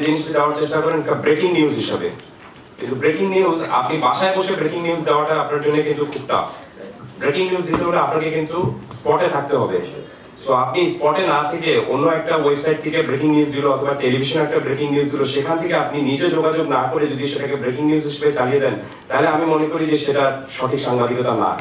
জিনিসটা দেওয়ার চেষ্টা করেন ব্রেকিং নিউজ হিসাবে, কিন্তু ব্রেকিং নিউজ আপনি বাসায় বসে ব্রেকিং নিউজ দেওয়াটা আপনার জন্য কিন্তু খুব টাফ। ব্রেকিং নিউজ দিতে হলে আপনাকে কিন্তু স্পটে থাকতে হবে। সো আপনি স্পটে না থেকে অন্য একটা ওয়েবসাইট থেকে ব্রেকিং নিউজ দিল অথবা টেলিভিশনে একটা ব্রেকিং নিউজ দিল, সেখান থেকে আপনি নিজে যোগাযোগ না করে যদি সেটাকে ব্রেকিং নিউজ হিসেবে চালিয়ে দেন, তাহলে আমি মনে করি যে সেটা সঠিক সাংবাদিকতা না।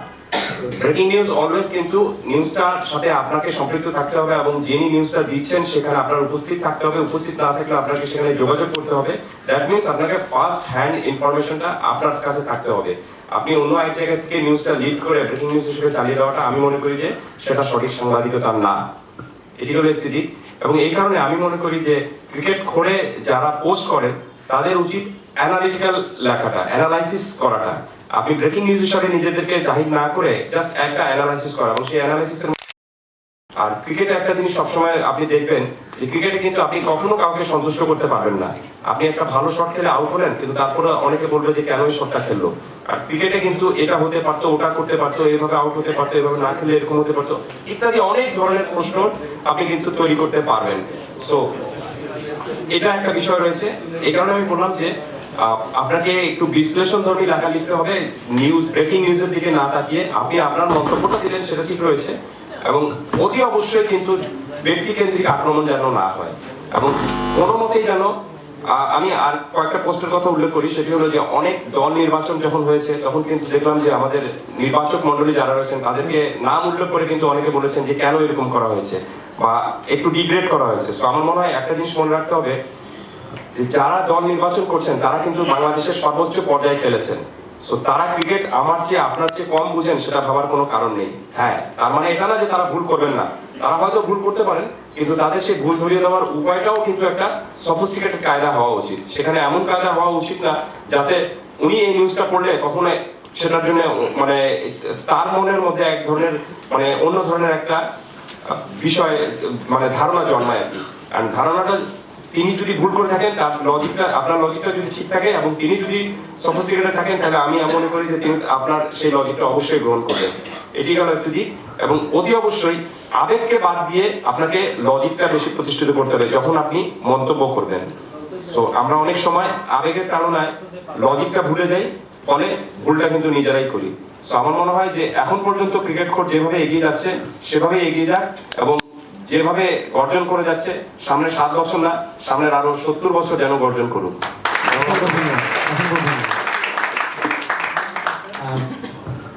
ব্রেকিং নিউজ অলওয়েজ কিন্তু নিউজটার সাথে আপনাকে সম্পৃক্ত থাকতে হবে এবং যিনি নিউজটা দিচ্ছেন সেখানে আপনার উপস্থিত থাকতে হবে। উপস্থিত না থাকলে আপনাকে সেখানে যোগাযোগ করতে হবে। দ্যাট মিনস আপনাকে ফার্স্ট হ্যান্ড ইনফরমেশনটা আপনার কাছে থাকতে হবে। আপনি অন্য এক জায়গা থেকে নিউজটা লিড করে ব্রেকিং নিউজ হিসেবে চালিয়ে দেওয়াটা আমি মনে করি যে সেটা সঠিক সাংবাদিকতা না। এটি হলো একটি দিক। এবং এই কারণে আমি মনে করি যে ক্রিকেট খোঁড়ে যারা পোস্ট করেন তাদের উচিত অ্যানালিটিক্যাল লেখাটা, অ্যানালাইসিস করাটা। আপনি ব্রেকিং নিউজ হিসাবে নিজেদেরকে জাহির না করে জাস্ট একটা অ্যানালাইসিস করা, এবং সেই অ্যানালাইসিসের আর ক্রিকেটে একটা জিনিস সবসময় আপনি দেখবেন যে ক্রিকেটে কিন্তু আপনি কখনো কাউকে সন্তুষ্ট করতে পারবেন না। আপনি একটা ভালো শট খেলে আউট হলেন, কিন্তু তারপরে অনেকে বলবে যে কেন এই শটটা খেললো। আর ক্রিকেটে কিন্তু এটা হতে পারতো, ওটা করতে পারতো, এইভাবে আউট হতে পারতো, এইভাবে না খেলে এরকম হতে পারতো, ইত্যাদি অনেক ধরনের প্রশ্ন আপনি কিন্তু তৈরি করতে পারবেন। সো এটা একটা বিষয় রয়েছে। এই কারণে আমি বললাম যে আপনাকে একটু বিশ্লেষণধর্মী লেখা লিখতে হবে, নিউজ ব্রেকিং নিউজের দিকে না তাকিয়ে। আপনি আপনার মন্তব্যটা দিলেন সেটা ঠিক রয়েছে, এবং অতি অবশ্যই কিন্তু ব্যক্তিকেন্দ্রিক আক্রমণ যেন না হয়, এবং কোনো মতেই যেন আমি আর কয়েকটা পোস্টের কথা উল্লেখ করি। সেটি হলো যে অনেক দল নির্বাচন যখন হয়েছে তখন কিন্তু দেখলাম যে আমাদের নির্বাচক মন্ডলী যারা রয়েছেন তাদেরকে নাম উল্লেখ করে কিন্তু অনেকে বলেছেন যে কেন এরকম করা হয়েছে বা একটু ডিগ্রেড করা হয়েছে। তো আমার মনে হয় একটা জিনিস মনে রাখতে হবে যে যারা দল নির্বাচন করছেন তারা কিন্তু বাংলাদেশের সর্বোচ্চ পর্যায়ে খেলেছেন। সো তারা ক্রিকেট আমার চেয়ে আপনার চেয়ে কম বুঝেন সেটা ভাবার কোনো কারণ নেই। হ্যাঁ, তার মানে এটা না যে তারা ভুল করবেন না, তারা হয়তো ভুল করতে পারেন, কিন্তু তাদের সেই ভুল ধরিয়ে দেওয়ার উপায়টাও কিন্তু একটা সফিস্টিকেটেড কায়দা হওয়া উচিত। সেখানে এমন কায়দা হওয়া উচিত না যাতে উনি এই নিউজটা পড়লে কখনো সেটার জন্য মানে তার মনের মধ্যে এক ধরনের মানে অন্য ধরনের একটা বিষয় মানে ধারণা জন্মায় আর কি। আর ধারণাটা তিনি যদি ভুল করে থাকেন, তার লজিকটা আপনার লজিকটা যদি ঠিক থাকে এবং তিনি যদি সফিস্টিকেটেড থাকেন, তাহলে আমি মনে করি যে তিনি আপনার সেই লজিকটা অবশ্যই গ্রহণ করবেন। এটি গেল একটি দিক। এবং অতি অবশ্যই আবেগকে বাদ দিয়ে আপনাকে লজিকটা বেশি প্রতিষ্ঠিত করতে হবে যখন আপনি মন্তব্য করবেন। তো আমরা অনেক সময় আবেগের কারণে লজিকটা ভুলে যাই, ফলে ভুলটা কিন্তু নিজেরাই করি। তো আমার মনে হয় যে এখন পর্যন্ত ক্রিকেট কোর্ট যেভাবে এগিয়ে যাচ্ছে সেভাবে এগিয়ে যাক, এবং যেভাবে গর্জন করে যাচ্ছে সামনে 7 বছর না, সামনের আরো 70 বছর যেন গর্জন করুক।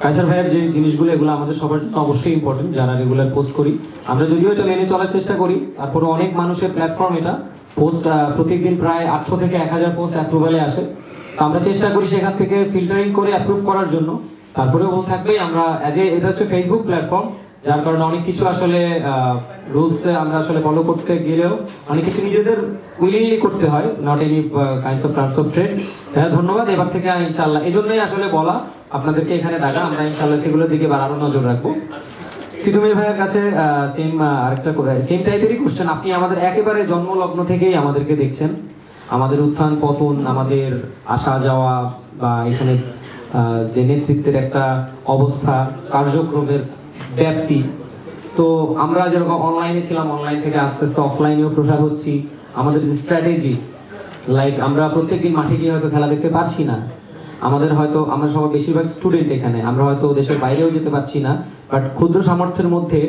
কায়সার ভাইয়ের যে জিনিসগুলো এগুলো আমাদের সবার জন্য অবশ্যই ইম্পর্টেন্ট, যারা রেগুলার পোস্ট করি। আমরা যদিও এটা মেনে চলার চেষ্টা করি, তারপরে অনেক মানুষের প্ল্যাটফর্ম এটা পোস্ট প্রত্যেকদিন প্রায় 800 থেকে 1000 পোস্ট অ্যাপ্রুভালে আসে। আমরা চেষ্টা করি সেখান থেকে ফিল্টারিং করে অ্যাপ্রুভ করার জন্য। তারপরেও থাকবে আমরা এটা হচ্ছে ফেসবুক প্ল্যাটফর্ম, যার কারণে অনেক কিছু আসলে রুলস আমরা আসলে ফলো করতে গেলেও অনেক কিছু নিজেদের উইলিংলি করতে হয়, not any kinds of terms of trade. হ্যাঁ, ধন্যবাদ। এবার থেকে ইনশাআল্লাহ এই জন্যই আসলে বলা আপনাদেরকে এখানে ডাকা, আমরা ইনশাআল্লাহ সেগুলোর দিকে আরো নজর রাখবো। তিতুমির ভাইয়ের কাছে সেম আরেকটা সেম টাইপেরই কোশ্চেন। আপনি আমাদের একেবারে জন্মলগ্ন থেকেই আমাদেরকে দেখছেন, আমাদের উত্থান পতন, আমাদের আসা যাওয়া বা এখানে যে নেতৃত্বের একটা অবস্থা, কার্যক্রমের ব্যাপ্তি। তো আমরা যেরকম অনলাইনে ছিলাম, অনলাইন থেকে আস্তে আস্তে অফলাইনেও প্রসার হচ্ছি। আমাদের যে স্ট্র্যাটেজি, লাইক আমরা প্রত্যেকদিন মাঠে গিয়ে হয়তো খেলা দেখতে পাচ্ছি না, আমাদের হয়তো আমরা সবাই বেশিরভাগ স্টুডেন্ট এখানে, আমরা হয়তো দেশের বাইরেও যেতে পারছি না, বাট ক্ষুদ্র সামর্থ্যের মধ্যে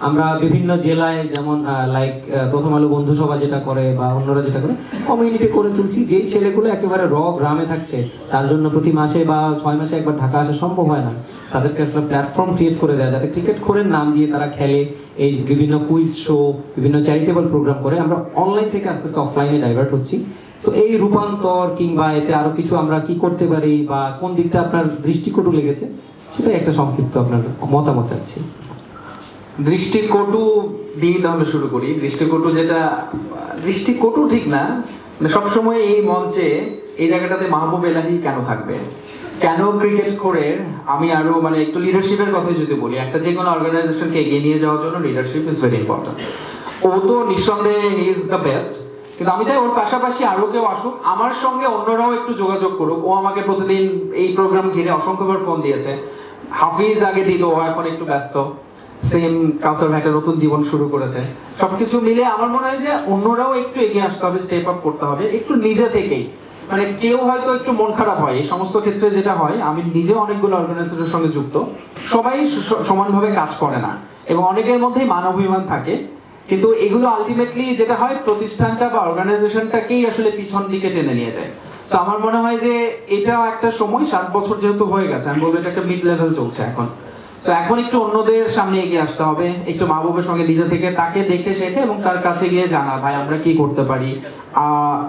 আমরা বিভিন্ন জেলায় যেমন লাইক প্রথম আলো বন্ধু সভা যেটা করে বা অন্যরা যেটা করে কমিউনিটি করে তুলছি। যেই ছেলেগুলো একেবারে গ্রামে থাকছে, তার জন্য প্রতি মাসে বা 6 মাসে একবার ঢাকা আসা সম্ভব হয় না, তাদেরকে আসলে প্ল্যাটফর্ম ক্রিয়েট করে দেয় যাতে ক্রিকেট খোরের নাম দিয়ে তারা খেলে। এই বিভিন্ন কুইজ শো, বিভিন্ন চ্যারিটেবল প্রোগ্রাম করে আমরা অনলাইন থেকে আস্তে আস্তে অফলাইনে ডাইভার্ট হচ্ছি। তো এই রূপান্তর কিংবা এতে আরো কিছু আমরা কি করতে পারি বা কোন দিকটা আপনার দৃষ্টিকটু লেগেছে, সেটাই একটা সংক্ষিপ্ত আপনার মতামত চাচ্ছি। দৃষ্টিকটু দিয়ে তাহলে শুরু করি। দৃষ্টিকটু ঠিক না, মানে সবসময় এই মঞ্চে এই জায়গাটাতে মাহবুব এলাহি কেন থাকবে, কেন ক্রিকেট করে আমি আরো মানে একটু লিডারশিপের কথা যদি বলি, একটা যে কোনো অর্গানাইজেশনকে এগিয়ে নিয়ে যাওয়ার জন্য লিডারশিপ ইজ ভেরি ইম্পর্টেন্ট। ও তো নিঃসন্দেহে হি ইজ দ্য বেস্ট, কিন্তু আমি চাই ওর পাশাপাশি আরো কেউ আসুক, আমার সঙ্গে অন্যরাও একটু যোগাযোগ করুক। ও আমাকে প্রতিদিন এই প্রোগ্রাম ঘিরে অসংখ্যবার ফোন দিয়েছে। হাফিজ আগে দিত, ও এখন একটু ব্যস্ত। সেম কাউসার ভাই একটা নতুন জীবন শুরু করেছে। সবকিছু মিলে আমার মনে হয় যে অন্যরাও একটু এগিয়ে আসতে হবে, স্টেপ আপ করতে হবে একটু নিজে থেকেই। মানে কেউ হয়তো একটু মন খারাপ হয়, এই সমস্ত ক্ষেত্রে যেটা হয়, আমি নিজে অনেকগুলো অর্গানাইজেশনের সঙ্গে যুক্ত, সবাই সমানভাবে কাজ করে না এবং অনেকের মধ্যেই মানবাভিমান থাকে। কিন্তু এগুলো আলটিমেটলি যেটা হয়, প্রতিষ্ঠানটা বা অর্গানাইজেশনটাকেই আসলে পিছন দিকে টেনে নিয়ে যায়। তো আমার মনে হয় যে এটা একটা সময়, 7 বছর যেহেতু হয়ে গেছে, আমি বলবো এটা একটা মিড লেভেল চলছে এখন। তো এখন একটু অন্যদের সামনে এগিয়ে আসতে হবে, একটু মাহবুবের সঙ্গে নিজে থেকে তাকে দেখে শেখে এবং তার কাছে গিয়ে জানা, ভাই আমরা কি করতে পারি,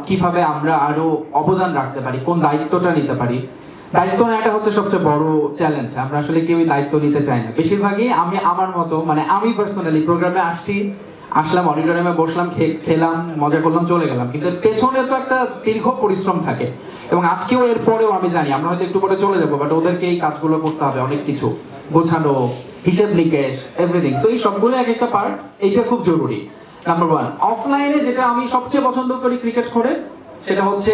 কিভাবে আমরা আরো অবদান রাখতে পারি, কোন দায়িত্বটা নিতে পারি। দায়িত্ব নেওয়াটা হচ্ছে সবচেয়ে বড় চ্যালেঞ্জ। আমরা আসলে কেউই দায়িত্ব নিতে চাই না বেশিরভাগই। আমি আমার মতো, মানে আমি পার্সোনালি প্রোগ্রামে আসলাম, অডিটোরিয়ামে বসলাম, খেলাম, মজা করলাম, চলে গেলাম, কিন্তু পেছনে তো একটা দীর্ঘ পরিশ্রম থাকে। এবং আজকেও এর পরেও আমি জানি আমরা হয়তো একটু পরে চলে যাবো, বাট ওদেরকে এই কাজগুলো করতে হবে, অনেক কিছু গোছানো, হিসেব নিকেশ, এভরিথিং। তো এই সবগুলো এক একটা পার্ট, এইটা খুব জরুরি। নাম্বার 1, অফলাইনে যেটা আমি সবচেয়ে পছন্দ করি ক্রিকেট করে, সেটা হচ্ছে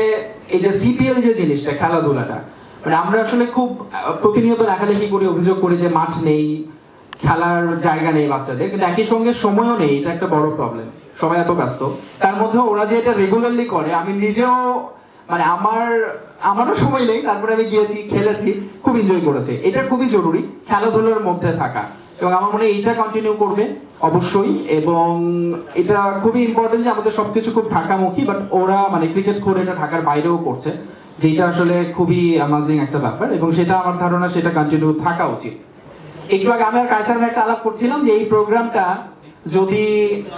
এই যে সিপিএল যে জিনিসটা, খেলাধুলাটা। মানে আমরা আসলে খুব প্রতিনিয়ত লেখালেখি করি, অভিযোগ করি যে মাঠ নেই, খেলার জায়গা নেই বাচ্চাদের, কিন্তু একই সঙ্গে সময়ও নেই। এটা একটা বড় প্রবলেম, সবাই এত ব্যস্ত। তার মধ্যে ওরা যে এটা রেগুলারলি করে, আমি নিজেও মানে আমারও সময় নেই, তারপরে আমি গিয়েছি, খেলেছি, খুব এনজয় করেছি। এটা খুবই জরুরি খেলাধুলার মধ্যে থাকা, এবং আমার মনে হয় এইটা কন্টিনিউ করবে অবশ্যই। এবং এটা খুবই ইম্পর্টেন্ট যে আমাদের সবকিছু খুব ঢাকামুখী, বাট ওরা মানে ক্রিকেট করে এটা ঢাকার বাইরেও করছে, যেটা আসলে খুবই অ্যামাজিং একটা ব্যাপার, এবং সেটা আমার ধারণা সেটা কন্টিনিউ থাকা উচিত। একটু আগে আমি আর কায়সার ভাই একটা আলাপ করছিলাম যে এই প্রোগ্রামটা যদি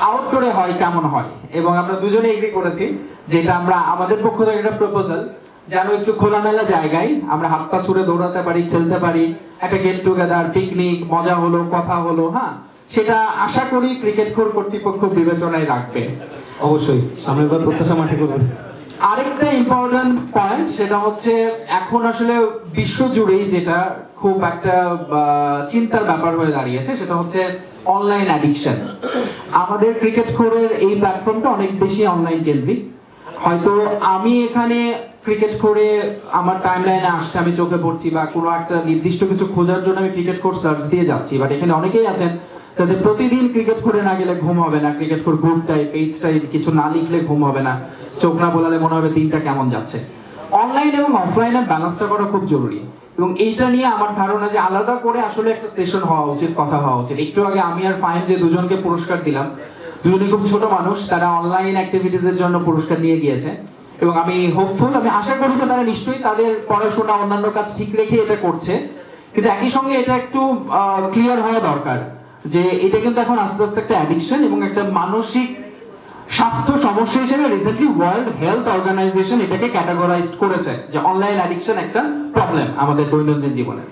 আউটডোরে হয় কেমন হয়, এবং আমরা দুজনে এগ্রি করেছি যেটা আমরা আমাদের পক্ষ থেকে একটা প্রপোজাল, যেন একটু খোলামেলা জায়গায় আমরা হাত পা ছুড়ে দৌড়াতে পারি, খেলতে পারি, একটা গেট টুগেদার, পিকনিক, মজা হলো, কথা হলো। হ্যাঁ, সেটা আশা করি ক্রিকেট খোর কর্তৃপক্ষ বিবেচনায় রাখবে। অবশ্যই সামনের বার প্রত্যাশা মাঠে করবেন। আরেকটা ইম্পর্টেন্ট পয়েন্ট, সেটা হচ্ছে এখন আসলে বিশ্ব জুড়েই যেটা খুব একটা চিন্তার ব্যাপার হয়ে দাঁড়িয়েছে, সেটা হচ্ছে অনলাইন অ্যাডিকশন। আমাদের ক্রিকেট খোরের এই প্ল্যাটফর্মটা অনেক বেশি অনলাইন কেন্দ্রিক। হয়তো আমি এখানে ক্রিকেট করে আমার টাইমলাইনে আসছে, আমি চোখে পড়ছি, বা কোনো একটা নির্দিষ্ট কিছু খোঁজার জন্য আমি ক্রিকেট কোর সার্চ দিয়ে যাচ্ছি, বাট এখানে অনেকেই আছেন তাদের প্রতিদিন ক্রিকেট করে না গেলে ঘুম হবে না, ক্রিকেট কোর গ্রুপটাই পেজটাই কিছু না লিখলে ঘুম হবে না, চোখ না বোলালে মনে হবে দিনটা কেমন যাচ্ছে। অনলাইন এবং অফলাইনের ব্যালেন্সটা করা খুব জরুরি, এবং এইটা নিয়ে আমার ধারণা যে আলাদা করে আসলে একটা সেশন হওয়া উচিত, কথা হওয়া উচিত। একটু আগে আমি আর ফাইন যে দুজনকে পুরস্কার দিলাম, দুজনই খুব ছোট মানুষ, তারা অনলাইন অ্যাক্টিভিটিস এর জন্য পুরস্কার নিয়ে গিয়েছে, এবং আমি হোপফুল, আমি আশা করি যে তারা নিশ্চয়ই তাদের পড়াশোনা অন্যান্য কাজ ঠিক রেখে এটা করছে। কিন্তু একই সঙ্গে এটা একটু ক্লিয়ার হওয়া দরকার যে এটা কিন্তু এখন আস্তে আস্তে একটা অ্যাডিকশন এবং একটা মানসিক স্বাস্থ্য সমস্যা হিসেবে রিসেন্টলি ওয়ার্ল্ড হেলথ অর্গানাইজেশন এটাকে ক্যাটাগরাইজড করেছে যে অনলাইন অ্যাডিকশন একটা প্রবলেম আমাদের দৈনন্দিন জীবনে।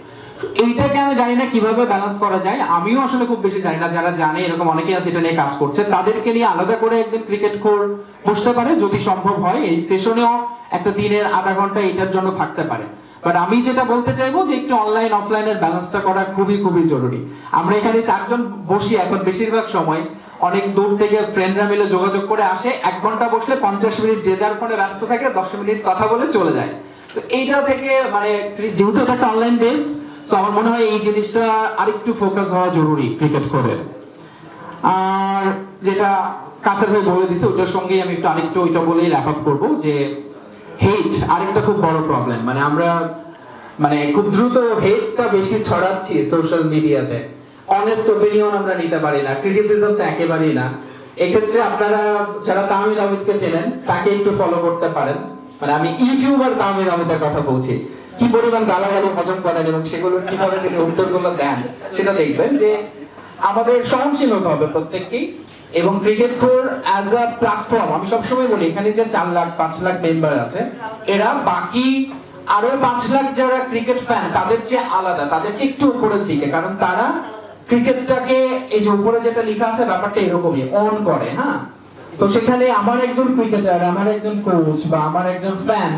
এইটাকে আমি জানি না কিভাবে ব্যালেন্স করা যায়, আমিও আসলে খুব বেশি জানি না। যারা জানে, এরকম অনেকেই আছে এটা নিয়ে কাজ করছে, তাদেরকে নিয়ে আলাদা করে একদিন ক্রিকেট কোর বসতে পারে, যদি সম্ভব হয় এই সেশনেও একটা দিনের আধা ঘন্টা এটার জন্য থাকতে পারে। বাট আমি যেটা বলতে চাইবো যে একটু অনলাইন অফলাইনের ব্যালেন্সটা করা খুবই খুবই জরুরি। আমরা এখানে 4 জন বসি এখন, বেশিরভাগ সময় অনেক দূর থেকে ফ্রেন্ডরা মিলে যোগাযোগ করে আসে, 1 ঘন্টা বসলে 50 মিনিট যে যার ফোনে ব্যস্ত থাকে, 10 মিনিট কথা বলে চলে যায়। তো এইটা থেকে মানে যেহেতু এটা একটা অনলাইন বেসড, তো আমার মনে হয় এই জিনিসটা আরেকটু ফোকাস হওয়া জরুরি ক্রিকেট করে। আর যেটা কাসের ভাই বলে দিছে, ওটার সঙ্গে আমি একটু আরেকটু ওইটা বলেই র্যাপ আপ করবো যে হেট আরেকটা খুব বড় প্রবলেম। মানে আমরা মানে খুব দ্রুত হেটটা বেশি ছড়াচ্ছি সোশ্যাল মিডিয়াতে, অনেস্ট ওপিনিয়ন আমরা নিতে পারি না, ক্রিটিসিজম তো একেবারেই না। এক্ষেত্রে আপনারা যারা তাহমিদ আহমেদকে চেনেন তাকে একটু ফলো করতে পারেন। মানে আমি ইউটিউবার তাহমিদ আহমেদের কথা বলছি, কি পরিমাণ গালাগালি হজম করেন এবং সেগুলোর কিভাবে তিনি উত্তরগুলো দেন সেটা দেখবেন। যে আমাদের সহনশীল হতে হবে প্রত্যেককেই, এবং cricket core as a platform, আমি সবসময় বলি এখানে যে 4 লাখ 5 লাখ মেম্বার আছে, এরা বাকি আরো 5 লাখ যারা ক্রিকেট ফ্যান তাদের চেয়ে আলাদা, তাদের চেয়ে একটু উপরের দিকে, কারণ তারা ক্রিকেটটাকে এই যে উপরে যেটা লেখা আছে ব্যাপারটা এরকমই অন করে। হ্যাঁ, তো সেখানে আমার একজন ক্রিকেটার, আমার একজন কোচ বা আমার একজন ফ্যান,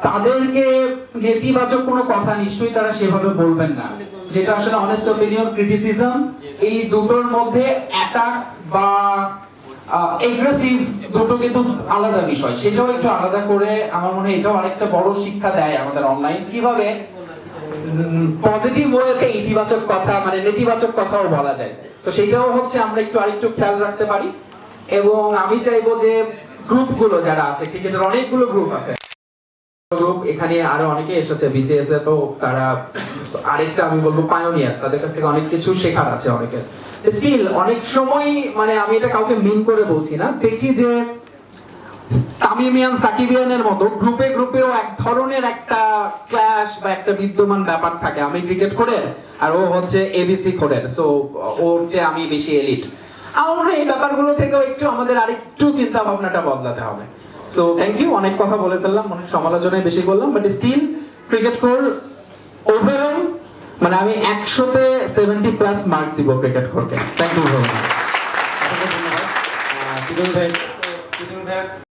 তাদেরকে নেতিবাচক কোনো কথা নিশ্চয়ই তারা সেভাবে বলবেন না, যেটা আসলে অনেস্ট অপিনিয়ন, ক্রিটিসিজম, এই দুটোর মধ্যে অ্যাটাক বা এগ্রেসিভ দুটো কিন্তু আলাদা বিষয়, সেটাও একটু আলাদা করে আমার মনে হয় এটাও আরেকটা বড় শিক্ষা দেয় আমাদের অনলাইন, কিভাবে পজিটিভ ওয়েতে ইতিবাচক কথা মানে নেতিবাচক কথাও বলা যায়, তো সেটাও হচ্ছে আমরা আরেকটু খেয়াল রাখতে পারি। এবং আমি চাইবো যে গ্রুপগুলো যারা আছে, ক্রিকেটের অনেকগুলো গ্রুপ আছে, গ্রুপ এখানে আরো অনেকে এসেছে বিসিএস এ, তো তারা আরেকটা আমি বলবো পায়োনিয়ার, তাদের কাছ থেকে অনেক কিছু শেখার আছে অনেকের। স্টিল অনেক সময় মানে আমি এটা কাউকে মিন করে বলছি না, দেখি যে তামিমিয়ান সাকিবিয়ানের মতো গ্রুপেও এক ধরনের একটা ক্ল্যাশ বা একটা বিদ্যমান ব্যাপার থাকে। আমি ক্রিকেট করে আর ও হচ্ছে এবিসি কোডের, সো ওর চেয়ে আমি বেশি এলিট। আমার মনে হয় এই ব্যাপারগুলো থেকেও একটু আমাদের আরেকটু চিন্তা ভাবনাটা বদলাতে হবে। সো থ্যাংক ইউ, অনেক কথা বলে ফেললাম, অনেক সমালোচনায় বেশি করলাম, but still cricket core overall মানে আমি 100-তে 70+ মার্ক দিব ক্রিকেট কোরকে। Thank you very much. ধন্যবাদ।